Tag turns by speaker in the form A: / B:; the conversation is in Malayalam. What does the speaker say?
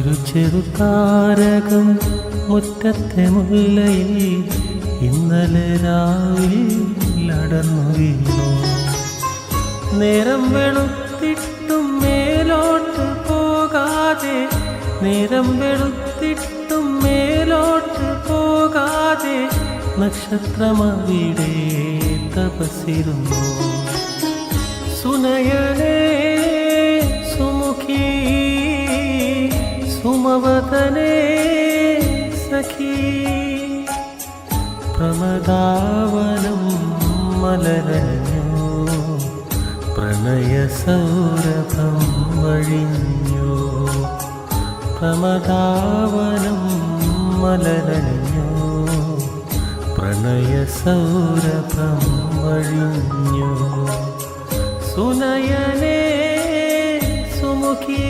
A: ഒരു ചെറുതാരകം മുറ്റത്തെ മുല്ലയിൽ ഇന്നലെ രാവിലെ അടർന്നു വീണു. നേരം വെളുത്തിട്ടും മേലോട്ട് പോകാതെ, നേരം വെളുത്തിട്ടും മേലോട്ട് പോകാതെ നക്ഷത്രമവിടെ തപസ്സിരുന്നു. സുനയനേ സുമുഖി സുമവദനേ സഖി, പ്രമദാവനം മലരഞ്ഞു, പ്രണയ സൗരഭം വഴിഞ്ഞു. പ്രമദാവനം മലരഞ്ഞു, പ്രണയ സൗരഭം വഴിഞ്ഞു. സുനയനേ സുമുഖി